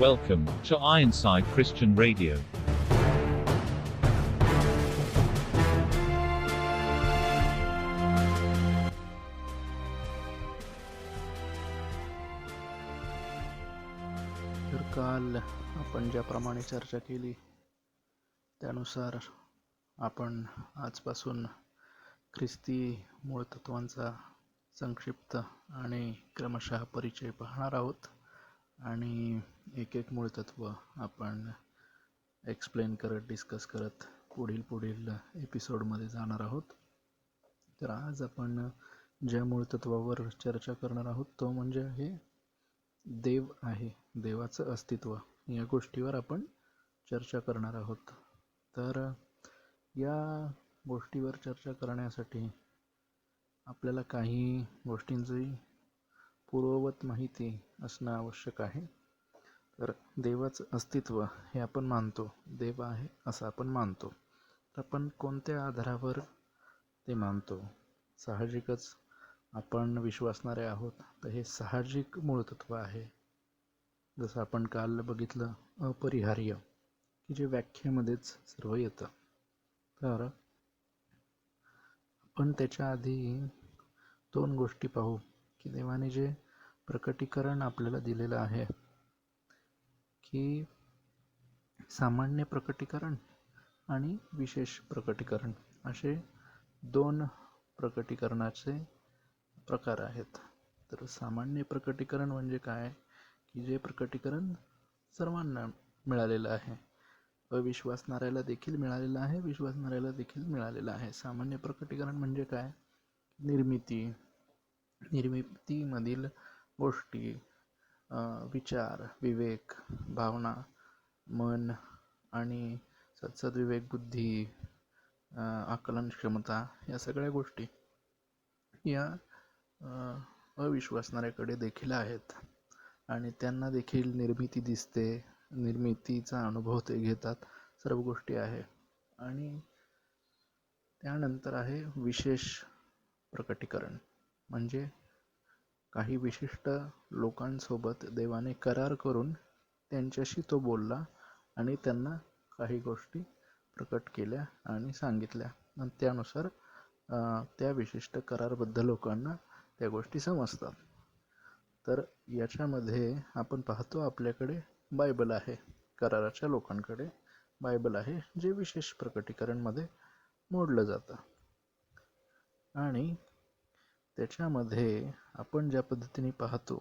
Welcome to Ironside Christian Radio. तर काल आपण ज्याप्रमाणे चर्चा केली त्यानुसार आपण आजपासून ख्रिस्ती मूळ तत्वांचा संक्षिप्त आणि क्रमशः परिचय पाहणार आहोत आणि एक एक मूळ तत्व आपण एक्सप्लेन करत डिस्कस करत पुढील एपिसोडमध्ये जाणार आहोत. तर आज आपण ज्या मूळ तत्वावर चर्चा करणार आहोत तो म्हणजे आहे देव आहे, देवाचं अस्तित्व. या गोष्टीवर आपण चर्चा करणार आहोत. तर या गोष्टीवर चर्चा करण्यासाठी आपल्याला काही गोष्टींची पूर्ववत माहिती असणं आवश्यक आहे. तर देवाचं अस्तित्व हे आपण मानतो, देव आहे असं आपण मानतो. तर आपण कोणत्या आधारावर ते मानतो? साहजिकच आपण विश्वासणारे आहोत, तर हे साहजिक मूळतत्व आहे. जसं आपण काल बघितलं अपरिहार्य, की जे व्याख्येमध्येच सर्व येतं. तर आपण त्याच्या आधी दोन गोष्टी पाहू, की देवाने जे प्रकटीकरण आपल्याला दिलेलं आहे, की सामान्य प्रकटीकरण आणि विशेष प्रकटीकरण असे दोन प्रकटीकरणाचे प्रकार आहेत. तर सामान्य प्रकटीकरण म्हणजे काय, की जे प्रकटीकरण सर्वांना मिळालेलं आहे, अविश्वासणाऱ्याला देखील मिळालेलं आहे, विश्वासणाऱ्याला देखील मिळालेलं आहे. सामान्य प्रकटीकरण म्हणजे काय? निर्मितीमधील गोष्टी, विचार, विवेक, भावना, मन आणि सद्विवेक, बुद्धी, आकलन क्षमता, या सगळ्या गोष्टी या अविश्वासणाऱ्याकडे देखील आहेत आणि त्यांना देखील निर्मिती दिसते, निर्मितीचा अनुभव ते घेतात, सर्व गोष्टी आहे. आणि त्यानंतर आहे विशेष प्रकटीकरण, म्हणजे काही विशिष्ट लोकांसोबत देवाने करार करून त्यांच्याशी तो बोलला आणि त्यांना काही गोष्टी प्रकट केल्या आणि सांगितल्या आणि त्यानुसार त्या विशिष्ट करारबद्ध लोकांना त्या गोष्टी समजतात. तर याच्यामध्ये आपण पाहतो आपल्याकडे बायबल आहे, कराराच्या लोकांकडे बायबल आहे, जे विशेष प्रकटीकरणमध्ये मोडलं जातं. आणि त्याच्यामध्ये आपण ज्या पद्धतीने पाहतो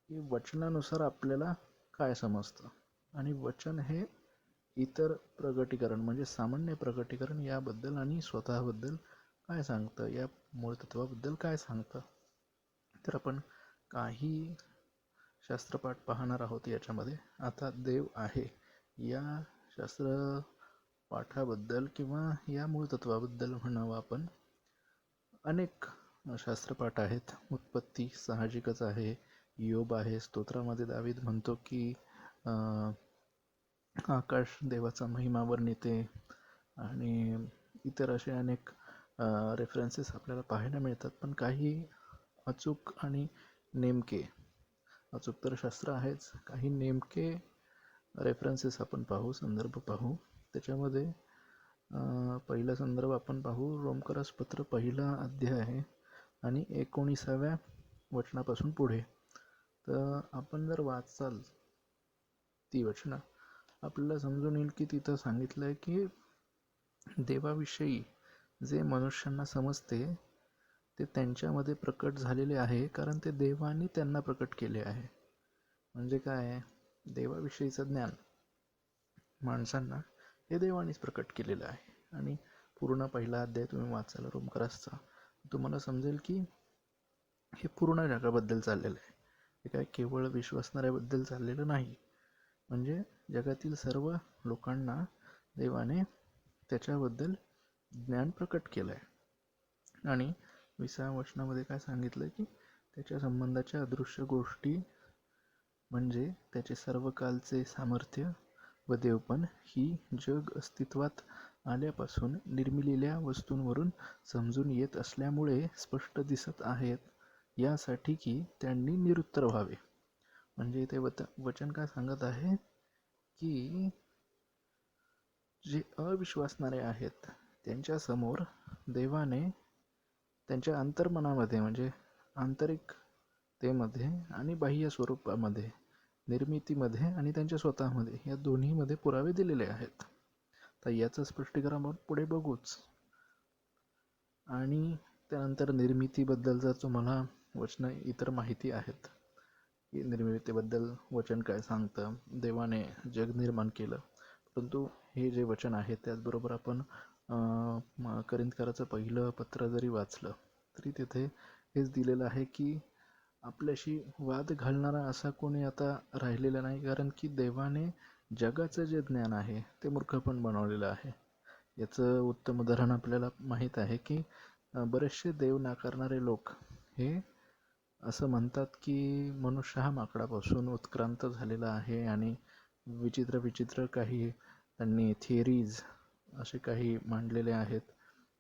की वचनानुसार आपल्याला काय समजतं, आणि वचन हे इतर प्रकटीकरण म्हणजे सामान्य प्रकटीकरण याबद्दल आणि स्वतःबद्दल काय सांगतं, या मूळतत्वाबद्दल काय सांगतं. तर आपण काही शास्त्रपाठ पाहणार आहोत याच्यामध्ये. आता देव आहे या शास्त्रपाठाबद्दल किंवा या मूळतत्वाबद्दल म्हणावं आपण, अनेक शास्त्रपाठ आहेत. उत्पत्ती साहजिकच आहे, योब आहे, स्तोत्रामध्ये दावीद म्हणतो की आकाश देवाचा महिमा वर्णिते, आणि इतर असे अनेक रेफरन्सेस आपल्याला पाहायला मिळतात. पण काही अचूक आणि नेमके, अचूक तर शास्त्र आहेच, काही नेमके रेफरन्सेस आपण पाहू, संदर्भ पाहू. त्याच्यामध्ये पहिला संदर्भ आपण पाहू, रोमकरास पत्र 1 अध्याय आहे आणि 19व्या वचनापासून पुढे. तर आपण जर वाचाल ती वचनं, आपल्याला समजून येईल की तिथं सांगितलं आहे की देवाविषयी जे मनुष्यांना समजते ते त्यांच्यामध्ये प्रकट झालेले आहे, कारण ते देवाने त्यांना प्रकट केले आहे. म्हणजे काय, देवाविषयीचं ज्ञान माणसांना हे देवानेच प्रकट केलेलं आहे. आणि पूर्ण 1 अध्याय तुम्ही वाचाल रोमकरासचा, तुम्हाला समजेल की हे पूर्ण जगाबद्दल चाललेलं आहे, हे काय केवळ विश्वासणाऱ्याबद्दल चाललेलं नाही. म्हणजे जगातील सर्व लोकांना देवाने त्याच्याबद्दल ज्ञान प्रकट केलं आहे. आणि 20व्या वचनामध्ये काय सांगितलं की त्याच्या संबंधाच्या अदृश्य गोष्टी म्हणजे त्याचे सर्वकालचे सामर्थ्य व देवपण ही जग अस्तित्वात आल्यापासून निर्मिलेल्या वस्तूंवरून समजून येत असल्यामुळे स्पष्ट दिसत आहेत, यासाठी की त्यांनी निरुत्तर व्हावे म्हणजे इथे वचन काय सांगत आहे की जे अविश्वासणारे आहेत त्यांच्यासमोर देवाने त्यांच्या अंतर्मनामध्ये म्हणजे आंतरिकतेमध्ये आणि बाह्य स्वरूपामध्ये, निर्मितीमध्ये आणि त्यांच्या स्वतःमध्ये, या दोन्हीमध्ये पुरावे दिलेले आहेत. तर याचं स्पष्टीकरण आपण पुढे बघूच. आणि त्यानंतर निर्मितीबद्दल जर तुम्हाला वचन इतर माहिती आहेत की निर्मितीबद्दल वचन काय सांगतं, देवाने जग निर्माण केलं, परंतु हे जे वचन आहे त्याचबरोबर आपण करिंथकराचं पहिलं पत्र जरी वाचलं तरी तिथे हेच दिलेलं आहे की आपल्याशी वाद घालणारा असा कोणी आता राहिलेला नाही, कारण की देवाने जगाचं जे ज्ञान आहे ते मूर्खपण बनवलेलं आहे. याचं उत्तम उदाहरण आपल्याला माहीत आहे की बरेचसे देव नाकारणारे लोक हे असं म्हणतात की मनुष्य हा माकडापासून उत्क्रांत झालेला आहे आणि विचित्र विचित्र काही त्यांनी थिअरीज असे काही मांडलेले आहेत.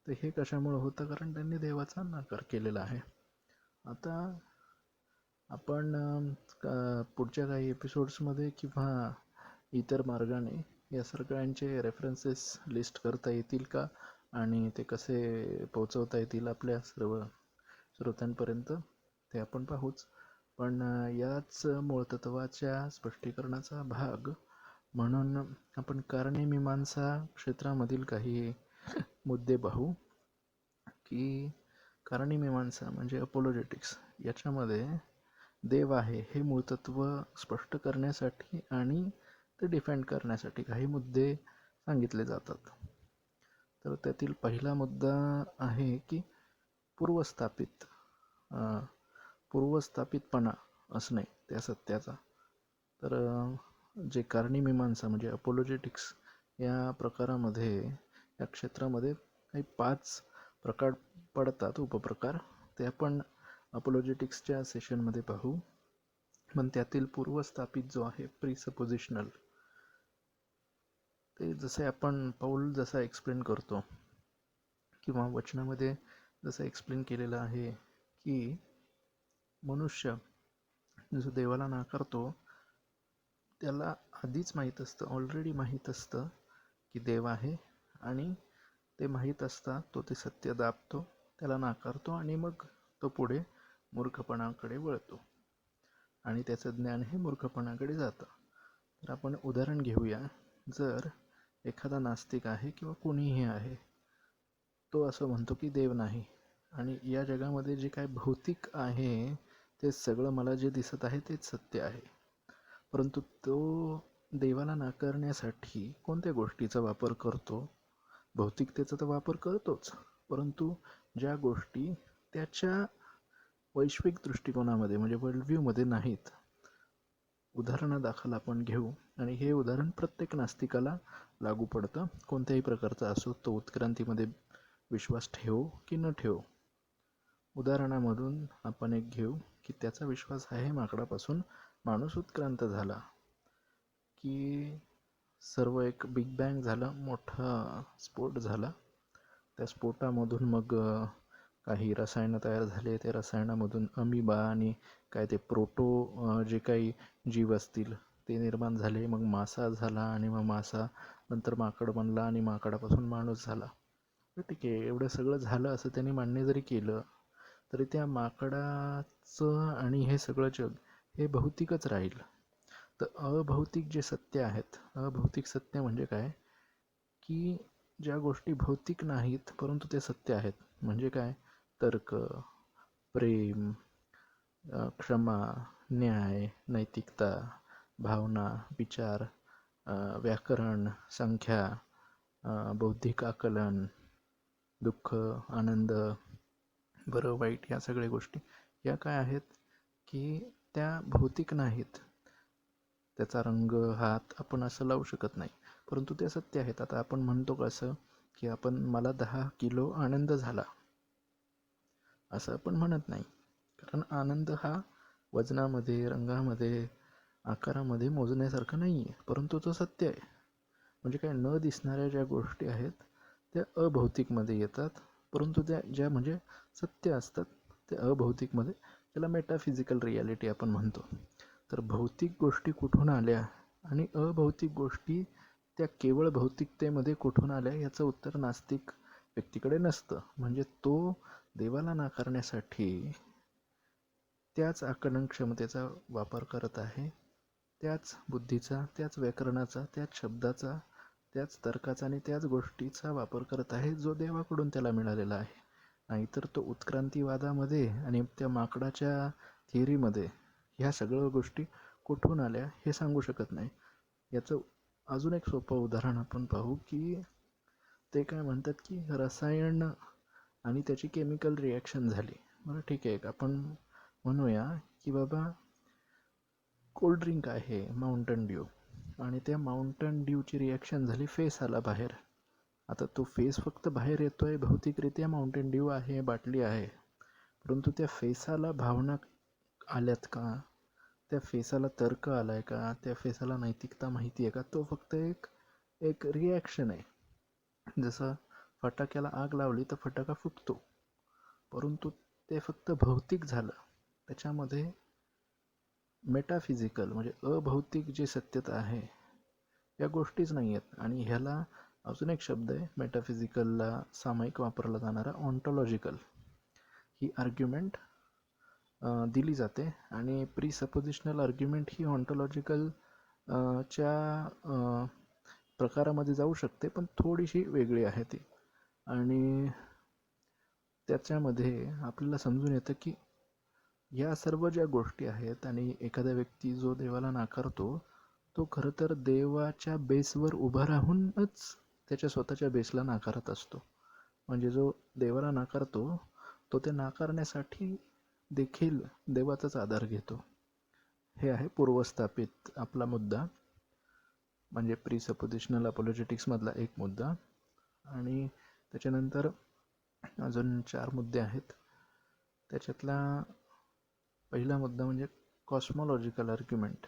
तर हे कशामुळे होतं, कारण त्यांनी देवाचा नाकार केलेला आहे. आता आपण पुढच्या काही एपिसोड्समध्ये किंवा इतर मार्गाने या सगळ्यांचे रेफरन्सेस लिस्ट करता येतील का आणि ते कसे पोहोचवता येतील आपल्या सर्व श्रोत्यांपर्यंत ते आपण पाहूच. पण याच मूळतत्वाच्या स्पष्टीकरणाचा भाग म्हणून आपण कारणे-मीमांसा क्षेत्रामधील काही मुद्दे पाहू की कारणे-मीमांसा म्हणजे अपोलोजेटिक्स, याच्यामध्ये देव आहे हे मूळतत्व स्पष्ट करण्यासाठी आणि ते डिफेंड करण्यासाठी काही मुद्दे सांगितले जातात. तर त्यातील पहिला मुद्दा आहे की पूर्वस्थापितपणा असणे त्या सत्याचा. तर जे कारणी-मीमांसा म्हणजे अपोलोजेटिक्स या प्रकारामध्ये, या क्षेत्रामध्ये काही 5 प्रकार पडतात, उपप्रकार. ते आपण अपोलोजेटिक्सच्या सेशनमध्ये पाहू. पण त्यातील पूर्वस्थापित जो आहे, प्रिसपोजिशनल, ते जसे आपण पौल जसा एक्सप्लेन करतो किंवा वचनामध्ये जसं एक्सप्लेन केलेलं आहे की मनुष्य जो देवाला नाकारतो त्याला आधीच माहीत असतं, ऑलरेडी माहीत असतं की देव आहे, आणि ते माहीत असता तो ते सत्य दाबतो, त्याला नाकारतो आणि मग तो पुढे मूर्खपणाकडे वळतो आणि त्याचं ज्ञान हे मूर्खपणाकडे जातं. तर आपण उदाहरण घेऊया. जर एखादा नास्तिक आहे किंवा कोणीही आहे, तो असं म्हणतो की देव नाही आणि या जगामध्ये जे काय भौतिक आहे ते सगळं मला जे दिसत आहे तेच सत्य आहे, परंतु तो देवाला नाकारण्यासाठी कोणत्या गोष्टीचा वापर करतो? भौतिकतेचा तर वापर करतोच, परंतु ज्या गोष्टी त्याच्या वैश्विक दृष्टिकोनामध्ये म्हणजे वर्ल्डव्ह्यूमध्ये नाहीत. उदाहरणादाखल आपण घेऊ, आणि हे उदाहरण प्रत्येक नास्तिकाला लागू पडतं, कोणत्याही प्रकारचा असो, तो उत्क्रांतीमध्ये विश्वास ठेवो की न ठेवो. उदाहरणामधून आपण एक घेऊ की त्याचा विश्वास आहे माकडापासून माणूस उत्क्रांत झाला, की सर्व एक बिग बँग झाला, मोठा स्फोट झाला, त्या स्फोटामधून मग काही रसायनं तयार झाले, त्या रसायनामधून अमिबा आणि काय ते प्रोटो जे काही जीव असतील ते निर्माण झाले, मग मासा झाला आणि मग मासा नंतर माकड बनला आणि माकडापासून माणूस झाला. ठीक आहे, एवढं सगळं झालं असं त्यांनी मान्य जरी केलं तरी त्या माकडाचं आणि हे सगळं जग हे भौतिकच राहील. तर अभौतिक जे सत्य आहेत, अभौतिक सत्य म्हणजे काय की ज्या गोष्टी भौतिक नाहीत परंतु ते सत्य आहेत, म्हणजे काय, तर्क, प्रेम, क्षमा, न्याय, नैतिकता, भावना, विचार, व्याकरण, संख्या, बौद्धिक आकलन, दुःख, आनंद, बरं वाईट, या सगळ्या गोष्टी या काय आहेत की त्या भौतिक नाहीत. त्याचा रंग, हात आपण असं लावू शकत नाही, परंतु ते सत्य आहेत. आता आपण म्हणतो कसं की मला 10 किलो आनंद झाला असं आपण म्हणत नाही, कारण आनंद हा वजनामध्ये, रंगामध्ये, आकारामध्ये मोजण्यासारखा नाही आहे, परंतु तो सत्य आहे. म्हणजे काय, न दिसणाऱ्या ज्या गोष्टी आहेत त्या अभौतिकमध्ये येतात, परंतु त्या ज्या म्हणजे सत्य असतात त्या अभौतिकमध्ये, त्याला मेटाफिजिकल रियालिटी आपण म्हणतो. तर भौतिक गोष्टी कुठून आल्या आणि अभौतिक गोष्टी त्या केवळ भौतिकतेमध्ये कुठून आल्या याचं उत्तर नास्तिक व्यक्तीकडे नसतं. म्हणजे तो देवाला नाकारण्यासाठी त्याच आकलन क्षमतेचा वापर करत आहे, त्याच बुद्धीचा, त्याच व्याकरणाचा, त्याच शब्दाचा, त्याच तर्काचा आणि त्याच गोष्टीचा वापर करत आहे जो देवाकडून त्याला मिळालेला आहे. नाहीतर तो उत्क्रांतीवादामध्ये आणि त्या माकडाच्या थिअरीमध्ये ह्या सगळ्या गोष्टी कुठून आल्या हे सांगू शकत नाही. याचं अजून एक सोपं उदाहरण आपण पाहू की ते काय म्हणतात की रसायन आणि त्याची केमिकल रिॲक्शन झाली. बरं ठीक आहे, आपण म्हणूया की बाबा कोल्ड ड्रिंक आहे माउंटन ड्यू आणि त्या माउंटन ड्यूची रिॲक्शन झाली, फेस आला बाहेर. आता तो फेस फक्त बाहेर येतोय, भौतिकरित्या माउंटेन ड्यू आहे, बाटली आहे, परंतु त्या फेसाला भावना आल्यात का? त्या फेसाला तर्क आलाय का? त्या फेसाला नैतिकता माहिती आहे का? तो फक्त एक एक रिॲक्शन आहे. जसं फटाक्याला आग लावली तर फटाका फुटतो, परंतु ते फक्त भौतिक झालं. त्याच्यामध्ये मेटाफिजिकल म्हणजे अभौतिक जी सत्यता आहे या गोष्टीच नाही आहेत. आणि ह्याला अजून एक शब्द आहे मेटाफिजिकलला सामायिक वापरला जाणारा, ऑन्टॉलॉजिकल. ही आर्ग्युमेंट दिली जाते आणि प्रीसपोजिशनल आर्ग्युमेंट ही ऑन्टॉलॉजिकल च्या प्रकारामध्ये जाऊ शकते, पण थोडीशी वेगळी आहे ती. आणि त्याच्यामध्ये आपल्याला समजून येतं की या सर्व ज्या गोष्टी आहेत आणि एखादा व्यक्ती जो देवाला नाकारतो तो खरं तर देवाच्या बेसवर उभा राहूनच त्याच्या स्वतःच्या बेसला नाकारत असतो. म्हणजे जो देवाला नाकारतो तो ते नाकारण्यासाठी देखील देवाचाच आधार घेतो. हे आहे पूर्वस्थापित आपला मुद्दा, म्हणजे प्रीसपोजिशनल अपोलॉजेटिक्समधला एक मुद्दा. आणि त्याच्यानंतर अजून 4 मुद्दे आहेत. त्याच्यातला पहिला मुद्दा म्हणजे कॉस्मॉलॉजिकल आर्ग्युमेंट,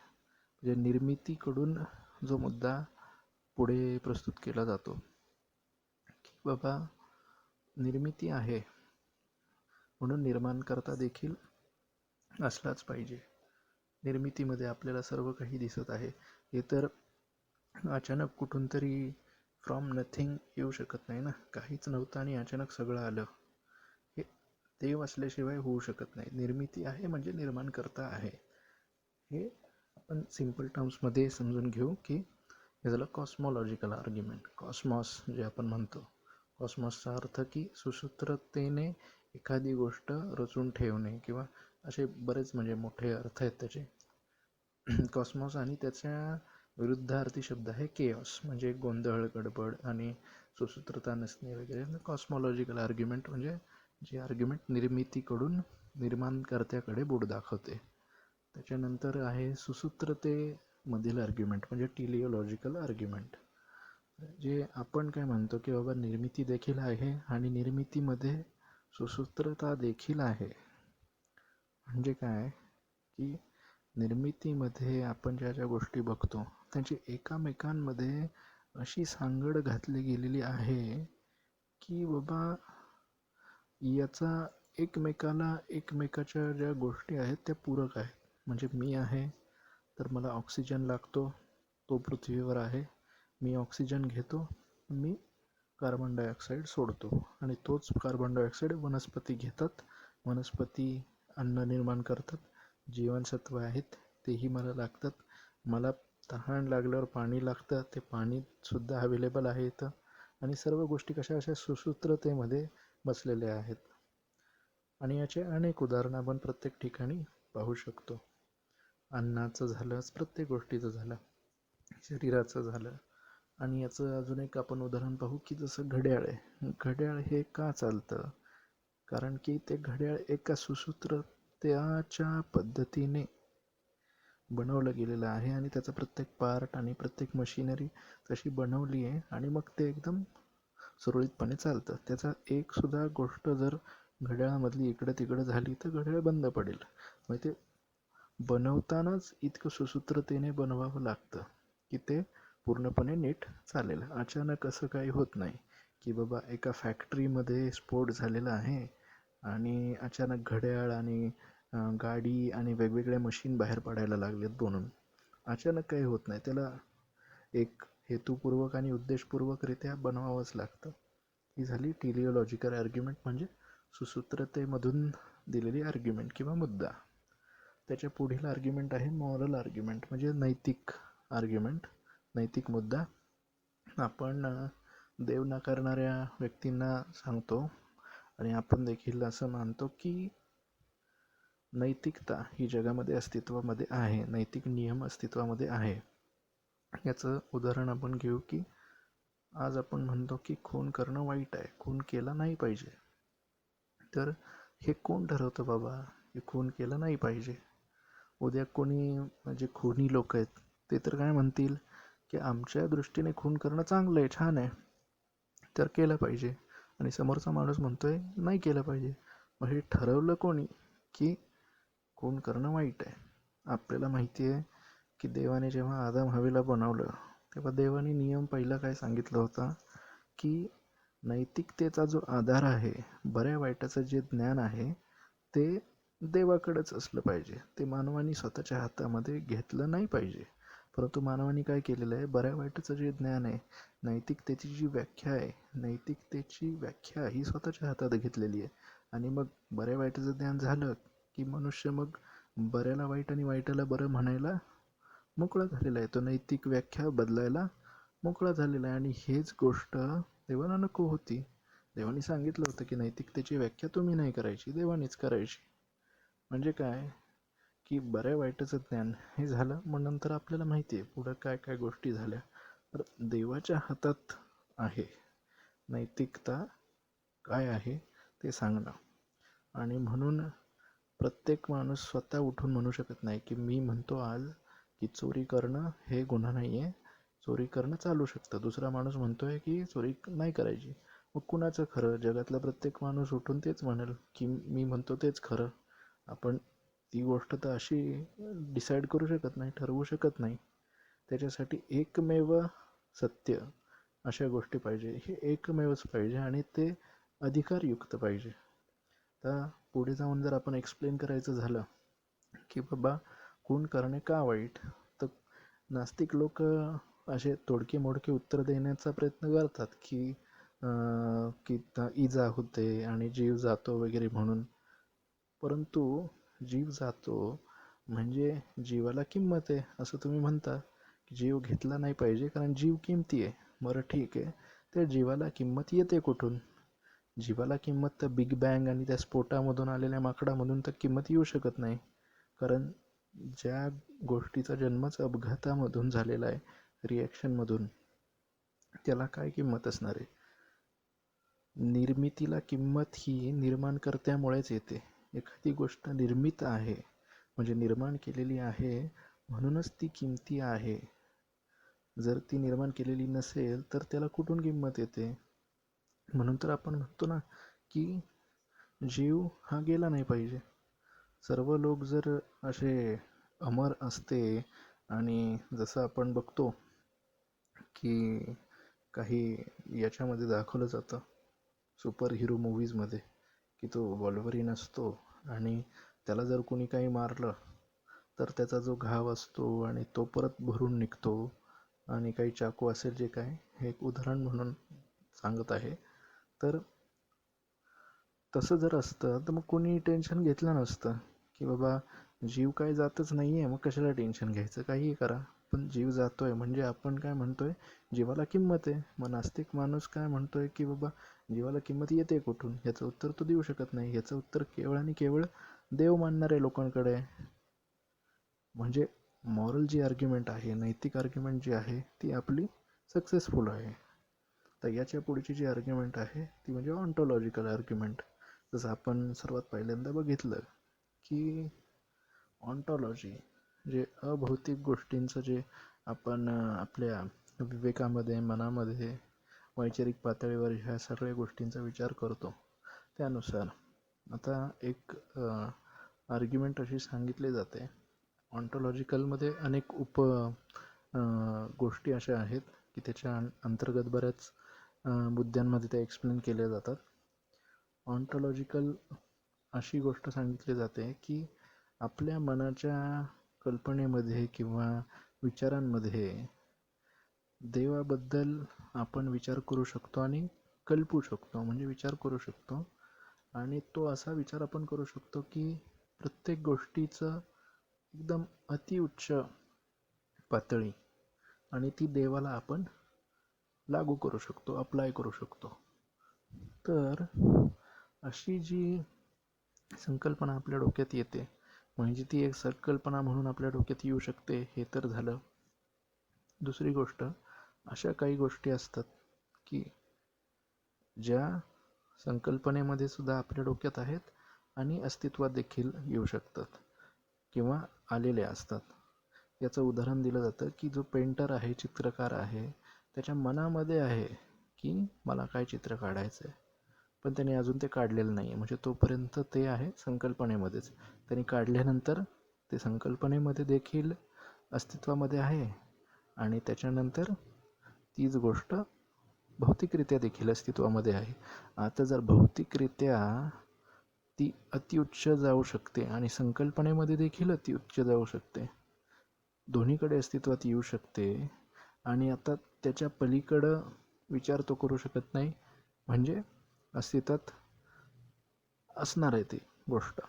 म्हणजे निर्मितीकडून जो मुद्दा पुढे प्रस्तुत केला जातो की बाबा निर्मिती आहे म्हणून निर्माणकर्ता देखील असलाच पाहिजे. निर्मितीमध्ये आपल्याला सर्व काही दिसत आहे. हे तर अचानक कुठून तरी फ्रॉम नथिंग येऊ शकत नाही ना. काहीच नव्हतं आणि अचानक सगळं आलं, हे देव असल्याशिवाय होऊ शकत नाही. निर्मिती आहे म्हणजे निर्माणकर्ता आहे. हे आपण सिम्पल टर्म्समध्ये समजून घेऊ की हे झालं कॉस्मॉलॉजिकल आर्ग्युमेंट. कॉस्मॉस जे आपण म्हणतो, कॉस्मॉसचा अर्थ की सुसूत्रतेने एखादी गोष्ट रचून ठेवणे, किंवा असे बरेच म्हणजे मोठे अर्थ आहेत त्याचे. कॉस्मॉस आणि त्याच्या विरुद्धार्थी शब्द आहे केऑस, म्हणजे गोंधळ, गडबड आणि सुसूत्रता नसणे वगैरे. कॉस्मॉलॉजिकल आर्ग्युमेंट म्हणजे जे आर्ग्युमेंट निर्मितीकडून निर्माणकर्त्याकडे बोट दाखवते. त्याच्यानंतर आहे सुसूत्रतेमधील आर्ग्युमेंट म्हणजे टिलिओलॉजिकल आर्ग्युमेंट, जे आपण काय म्हणतो की बाबा निर्मिती देखील आहे आणि निर्मितीमध्ये सुसूत्रता देखील आहे. म्हणजे काय की निर्मितीमध्ये आपण ज्या ज्या गोष्टी बघतो त्यांची एकामेकांमध्ये अशी सांगड घातली गेलेली आहे की बाबा याचा एकमेकाच्या ज्या गोष्टी आहेत त्या पूरक आहेत. म्हणजे मी आहे तर मला ऑक्सिजन लागतो, तो पृथ्वीवर आहे. मी ऑक्सिजन घेतो, मी कार्बन डायऑक्साईड सोडतो आणि तोच कार्बन डायऑक्साईड वनस्पती घेतात. वनस्पती अन्न निर्माण करतात. जीवनसत्व आहेत तेही मला लागतात. मला तहान लागल्यावर पाणी लागतं, ते पाणीसुद्धा अवेलेबल आहे इथं. आणि सर्व गोष्टी कशा अशा सुसूत्रतेमध्ये बसलेल्या आहेत. आणि याचे अनेक उदाहरणं आपण प्रत्येक ठिकाणी पाहू शकतो. अन्नाचं झालं, प्रत्येक गोष्टीचं झालं, शरीराचं झालं. आणि याचं अजून एक आपण उदाहरण पाहू की जसं घड्याळ आहे. घड्याळ हे का चालतं? कारण की ते घड्याळ एका सुसूत्रतेच्या पद्धतीने बनवलं गेलेलं आहे आणि त्याचा प्रत्येक पार्ट आणि प्रत्येक मशिनरी तशी बनवली आहे आणि मग ते एकदम सुरळीतपणे चालतं. त्याचा एक सुद्धा गोष्ट जर घड्याळामधली इकडं तिकडं झाली तर घड्याळ बंद पडेल. मग ते बनवतानाच इतकं सुसूत्रतेने बनवावं लागतं की ते पूर्णपणे नीट चालेल. अचानक असं काही होत नाही की बाबा एका फॅक्टरीमध्ये स्फोट झालेला आहे आणि अचानक घड्याळ आणि गाडी आणि वेगवेगळे मशीन बाहेर पडायला लागलेत बनून. अचानक काही होत नाही, त्याला एक हेतुपूर्वक आणि उद्देशपूर्वकरित्या बनवावंच लागतं. ही झाली टिलिओलॉजिकल आर्ग्युमेंट, म्हणजे सुसूत्रतेमधून दिलेली आर्ग्युमेंट किंवा मुद्दा. त्याच्या पुढील आर्ग्युमेंट आहे मॉरल आर्ग्युमेंट, म्हणजे नैतिक आर्ग्युमेंट, नैतिक मुद्दा. आपण देव नाकारणाऱ्या व्यक्तींना सांगतो आणि आपण देखील असं मानतो की नैतिकता ही जगामध्ये अस्तित्वामध्ये आहे, नैतिक नियम अस्तित्वामध्ये आहे. याचं उदाहरण आपण घेऊ की आज आपण म्हणतो की खून करणं वाईट आहे, खून केला नाही पाहिजे. तर हे कोण ठरवतं बाबा की खून केलं नाही पाहिजे? उद्या कोणी म्हणजे खुनी लोक आहेत ते तर काय म्हणतील की आमच्या दृष्टीने खून करणं चांगलं आहे, छान आहे, तर केलं पाहिजे. आणि समोरचा माणूस म्हणतोय नाही केलं पाहिजे. मग हे ठरवलं कोणी की खून करणं वाईट आहे? आपल्याला माहिती आहे की देवाने जेव्हा आदम हवेला बनवलं तेव्हा देवाने नियम पहिला काय सांगितलं होता की नैतिकतेचा जो आधार आहे, बऱ्या वाईटाचं जे ज्ञान आहे ते देवाकडेच असलं पाहिजे, ते मानवाने स्वतःच्या हातामध्ये घेतलं नाही पाहिजे. परंतु मानवाने काय केलेलं आहे, बऱ्या वाईटाचं जे ज्ञान आहे, नैतिकतेची जी व्याख्या आहे, नैतिकतेची व्याख्या ही स्वतःच्या हातात घेतलेली आहे. आणि मग बऱ्या वाईटाचं ज्ञान झालं की मनुष्य मग बऱ्याला वाईट आणि वाईटाला बरं म्हणायला मोकळा झालेला आहे, तो नैतिक व्याख्या बदलायला मोकळा झालेला आहे. आणि हेच गोष्ट देवाला नको होती. देवाने सांगितलं होतं की नैतिकतेची व्याख्या तुम्ही नाही करायची, देवानेच करायची. म्हणजे काय की बऱ्या वाईटाचं ज्ञान हे झालं, मग नंतर आपल्याला माहिती आहे पुढं काय काय गोष्टी झाल्या. तर देवाच्या हातात आहे नैतिकता काय आहे ते सांगणं. आणि म्हणून प्रत्येक माणूस स्वतः उठून म्हणू शकत नाही की मी म्हणतो आज की चोरी करणं हे गुन्हा नाही आहे, चोरी करणं चालू शकतं. दुसरा माणूस म्हणतोय की चोरी नाही करायची. मग कुणाचं खरं? जगातला प्रत्येक माणूस उठून तेच म्हणेल की मी म्हणतो तेच खरं. आपण ती गोष्ट तर अशी डिसाईड करू शकत नाही, ठरवू शकत नाही. त्याच्यासाठी एकमेव सत्य अशा गोष्टी पाहिजे, हे एकमेवच पाहिजे आणि ते अधिकारयुक्त पाहिजे. तर पुढे जाऊन जर आपण एक्सप्लेन करायचं झालं की बाबा खून करणे का वाईट, तर नास्तिक लोक असे तोडके मोडके उत्तर देण्याचा प्रयत्न करतात की की इजा होते आणि जीव जातो वगैरे म्हणून. परंतु जीव जातो म्हणजे जीवाला किंमत आहे असं तुम्ही म्हणता, की जीव घेतला नाही पाहिजे कारण जीव किमती आहे. बरं ठीक आहे, त्या जीवाला किंमत येते कुठून? जीवाला किंमत तर बिग बँग आणि त्या स्फोटामधून आलेल्या माकडामधून तर किंमत येऊ शकत नाही. कारण ज्या गोष्टीचा जन्मच अपघातामधून झालेला आहे, रिॲक्शनमधून, त्याला काय किंमत असणार आहे? निर्मितीला किंमत ही निर्माणकर्त्यामुळेच येते. एखादी गोष्ट निर्मित आहे म्हणजे निर्माण केलेली आहे म्हणूनच ती किमती आहे. जर ती निर्माण केलेली नसेल तर त्याला कुठून किंमत येते? म्हणून तर आपण म्हणतो ना की जीव हा गेला नाही पाहिजे. सर्व लोक जर असे अमर असते आणि जसं आपण बघतो की काही याच्यामध्ये दाखवलं जातं सुपर हिरो मूव्हीजमध्ये की तो वॉल्वरीन असतो आणि त्याला जर कोणी काही मारलं तर त्याचा जो घाव असतो आणि तो परत भरून निघतो. आणि काही चाकू असेल जे काय, हे एक उदाहरण म्हणून सांगत आहे. तर तसं जर असतं तर मग कोणी टेन्शन घेतलं नसतं की बाबा जीव काय जातच नाही आहे, मग कशाला टेन्शन घ्यायचं, काहीही करा. पण जीव जातोय म्हणजे आपण काय म्हणतोय, जीवाला किंमत आहे. मग नास्तिक माणूस काय म्हणतोय की बाबा जीवाला किंमत येते कुठून? याचं उत्तर तो देऊ शकत नाही. याचं उत्तर केवळ आणि केवळ देव मानणाऱ्या लोकांकडे आहे. म्हणजे मॉरल जी आर्ग्युमेंट आहे, नैतिक आर्ग्युमेंट जी आहे, ती आपली सक्सेसफुल आहे. तर याच्या पुढची जी आर्ग्युमेंट आहे ती म्हणजे ऑन्टोलॉजिकल आर्ग्युमेंट. जसं आपण सर्वात पहिल्यांदा बघितलं की ऑन्टॉलॉजी जे अभौतिक गोष्टींचं जे आपण आपल्या विवेकामध्ये, मनामध्ये, वैचारिक पातळीवर ह्या सर्व गोष्टींचा विचार करतो, त्यानुसार आता एक आर्ग्युमेंट अशी सांगितली जाते. ऑन्टोलॉजिकलमध्ये अनेक गोष्टी अशा आहेत की त्याच्या अंतर्गत बऱ्याच मुद्द्यांमध्ये त्या एक्सप्लेन केल्या जातात. ऑन्टोलॉजिकल अशी गोष्ट सांगितली जाते की आपल्या मनाच्या कल्पनेमध्ये किंवा विचारांमध्ये देवाबद्दल आपण विचार करू शकतो आणि कल्पू शकतो, म्हणजे विचार करू शकतो. आणि तो असा विचार आपण करू शकतो की प्रत्येक गोष्टीचं एकदम अतिउच्च पातळी आणि ती देवाला आपण लागू करू शकतो, अप्लाय करू शकतो. तर अशी जी संकल्पना आपल्या डोक्यात येते, म्हणजे ती एक संकल्पना म्हणून आपल्या डोक्यात येऊ शकते, हे तर झालं. दुसरी गोष्ट, अशा काही गोष्टी असतात की ज्या संकल्पनेमध्ये सुद्धा आपल्या डोक्यात आहेत आणि अस्तित्वात देखील येऊ शकतात किंवा आलेल्या असतात. याचं उदाहरण दिलं जातं की जो पेंटर आहे, चित्रकार आहे, त्याच्या मनामध्ये आहे की मला काय चित्र काढायचं आहे, पण त्याने अजून ते काढलेलं नाही आहे. म्हणजे तोपर्यंत ते आहे संकल्पनेमध्येच. त्यांनी काढल्यानंतर ते संकल्पनेमध्ये देखील अस्तित्वामध्ये आहे आणि त्याच्यानंतर तीच गोष्ट भौतिकरित्या देखील अस्तित्वामध्ये आहे. आता जर भौतिकरित्या ती अतिउच्च जाऊ शकते आणि संकल्पनेमध्ये देखील अतिउच्च जाऊ शकते, दोन्हीकडे अस्तित्वात येऊ शकते, आणि आता त्याच्या पलीकडं विचार तो करू शकत नाही, म्हणजे अस्तित्वात असणार आहे ती गोष्ट,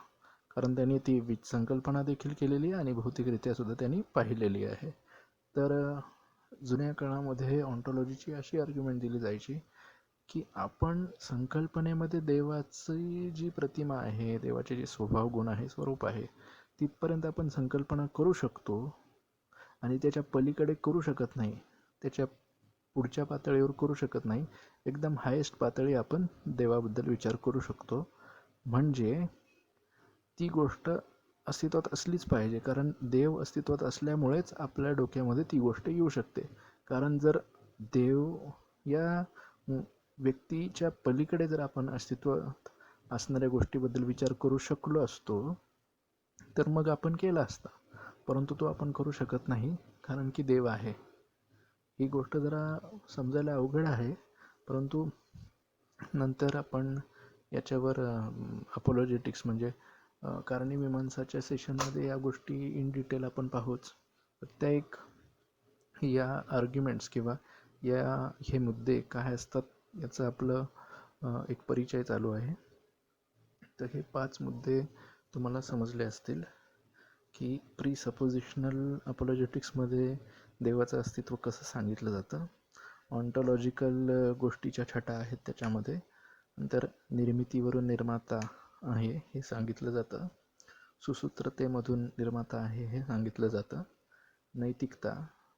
कारण त्यांनी ती संकल्पना देखील केलेली आहे आणि भौतिकरित्या सुद्धा त्यांनी पाहिलेली आहे. तर जुन्या काळामध्ये ऑन्टॉलॉजीची अशी आर्ग्युमेंट दिली जायची की आपण संकल्पनेमध्ये देवाची जी प्रतिमा आहे, देवाचे जे स्वभाव गुण आहे, स्वरूप आहे, तिथपर्यंत आपण संकल्पना करू शकतो आणि त्याच्या पलीकडे करू शकत नाही, त्याच्या पुढच्या पातळीवर करू शकत नाही. एकदम हायेस्ट पातळी आपण देवाबद्दल विचार करू शकतो. म्हणजे ती गोष्ट अस्तित्वात असलीच पाहिजे, कारण देव अस्तित्वात असल्यामुळेच आपल्या डोक्यामध्ये ती गोष्ट येऊ शकते. कारण जर देव या व्यक्तीच्या पलीकडे जर आपण अस्तित्वात असणाऱ्या गोष्टीबद्दल विचार करू शकलो असतो तर मग आपण केला असता, परंतु तो आपण करू शकत नाही, कारण की देव आहे. ही गोष्ट जरा समजायला अवघड आहे, परंतु नंतर आपण याच्यावर अपोलॉजेटिक्स म्हणजे कारणीमीमांसाच्या सेशनमध्ये या गोष्टी इन डिटेल आपण पाहूच. प्रत्येक या आर्ग्युमेंट्स किंवा हे मुद्दे काय असतात याचं आपलं एक परिचय चालू आहे. तर हे 5 मुद्दे तुम्हाला समजले असतील की प्रीसपोजिशनल अपोलॉजेटिक्समध्ये देवाचं अस्तित्व कसं सांगितलं जातं, ऑन्टॉलॉजिकल गोष्टीच्या छटा आहेत त्याच्यामध्ये, नंतर निर्मितीवरून निर्माता आहे हे सांगितलं जातं, सुसूत्रतेमधून निर्माता आहे हे सांगितलं जातं, नैतिकता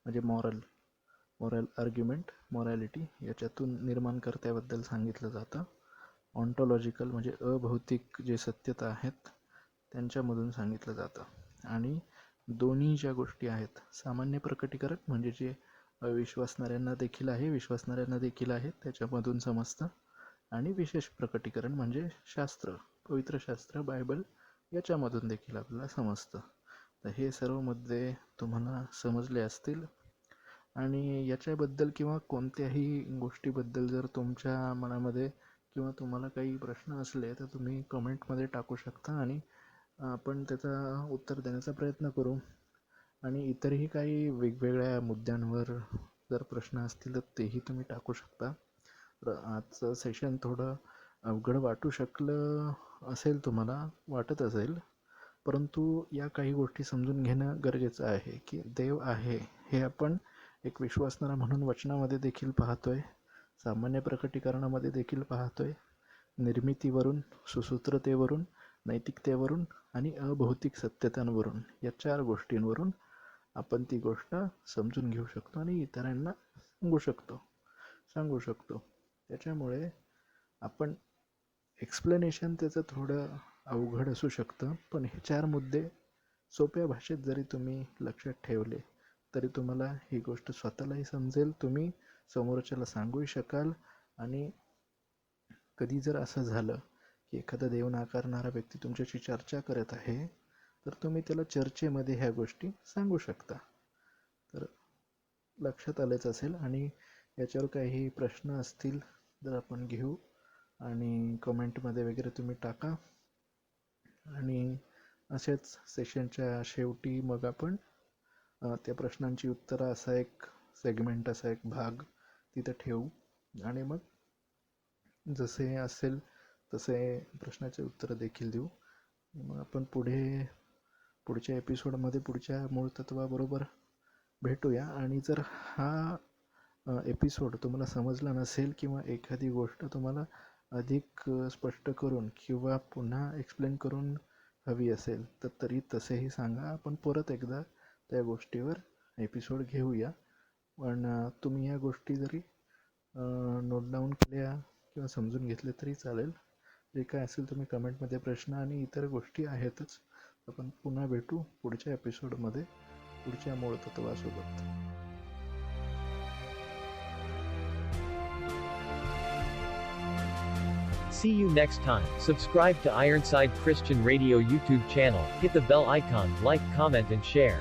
म्हणजे मॉरल आर्ग्युमेंट, मॉरॅलिटी, याच्यातून निर्माणकर्त्याबद्दल सांगितलं जातं, ऑन्टॉलॉजिकल म्हणजे अभौतिक जे सत्यता आहेत त्यांच्यामधून सांगितलं जातं, आणि दोन्ही ज्या गोष्टी आहेत, सामान्य प्रकटीकरण म्हणजे जे विश्वासणाऱ्यांना देखील आहे, विश्वासणाऱ्यांना देखील आहे त्याच्यामधून समजतं, आणि विशेष प्रकटीकरण म्हणजे शास्त्र, पवित्र शास्त्र, बायबल, याच्यामधून देखील आपल्याला समजतं. तर हे सर्व मुद्दे तुम्हाला समजले असतील, आणि याच्याबद्दल किंवा कोणत्याही गोष्टीबद्दल जर तुमच्या मनामध्ये किंवा तुम्हाला काही प्रश्न असले तर तुम्ही कमेंटमध्ये टाकू शकता आणि आपण त्याचा उत्तर देण्याचा प्रयत्न करू. आणि इतरही काही वेगवेगळ्या मुद्द्यांवर जर प्रश्न असतील तर तेही तुम्ही टाकू शकता. तर आजचं सेशन थोडं अवघड वाटू शकलं असेल, तुम्हाला वाटत असेल, परंतु या काही गोष्टी समजून घेणं गरजेचं आहे की देव आहे हे आपण एक विश्वासणारा म्हणून वचनामध्ये देखील पाहतोय, सामान्य प्रकटीकरणामध्ये देखील पाहतोय, निर्मितीवरून, सुसूत्रतेवरून, नैतिकतेवरून आणि अभौतिक सत्यतांवरून, या 4 गोष्टींवरून आपण ती गोष्ट समजून घेऊ शकतो आणि इतरांना सांगू शकतो. त्याच्यामुळे आपण एक्सप्लेनेशन त्याचं थोडं अवघड असू शकतं, पण हे 4 मुद्दे सोप्या भाषेत जरी तुम्ही लक्षात ठेवले तरी तुम्हाला ही गोष्ट स्वतःलाही समजेल, तुम्ही समोरच्याला सांगूही शकाल. आणि कधी जर असं झालं की एखादा देव नाकारणारा व्यक्ती तुमच्याशी चर्चा करत आहे तर तुम्ही त्याला चर्चेमध्ये ह्या गोष्टी सांगू शकता. तर लक्षात आलंच असेल, आणि याच्यावर काही प्रश्न असतील तर आपण घेऊ आणि कमेंटमध्ये वगैरे तुम्ही टाका. आणि असेच सेशनच्या शेवटी मग आपण त्या प्रश्नांची उत्तरं असा एक सेगमेंट, असा एक भाग तिथं ठेवू आणि मग जसे असेल तसे प्रश्नाचे उत्तरं देखील देऊ. मग आपण पुढच्या एपिसोडमध्ये पुढच्या मूळ तत्वाबरोबर भेटूया. आणि जर हा एपिसोड तुम्हाला समजला नसेल किंवा एखादी गोष्ट तुम्हाला अधिक स्पष्ट करून किंवा पुन्हा एक्सप्लेन करून हवी असेल तर तरी तसेही सांगा. आपण परत एकदा त्या गोष्टीवर एपिसोड घेऊया. पण तुम्ही या गोष्टी जरी नोट डाऊन केल्या किंवा समजून घेतले तरी चालेल. जे काय असेल तुम्ही कमेंटमध्ये प्रश्न आणि इतर गोष्टी आहेतच. आपण पुन्हा भेटू पुढच्या एपिसोडमध्ये पुढच्या मूळ तत्वासोबत. See you next time. Subscribe to Ironside Christian Radio YouTube channel. Hit the bell icon, like, comment and share.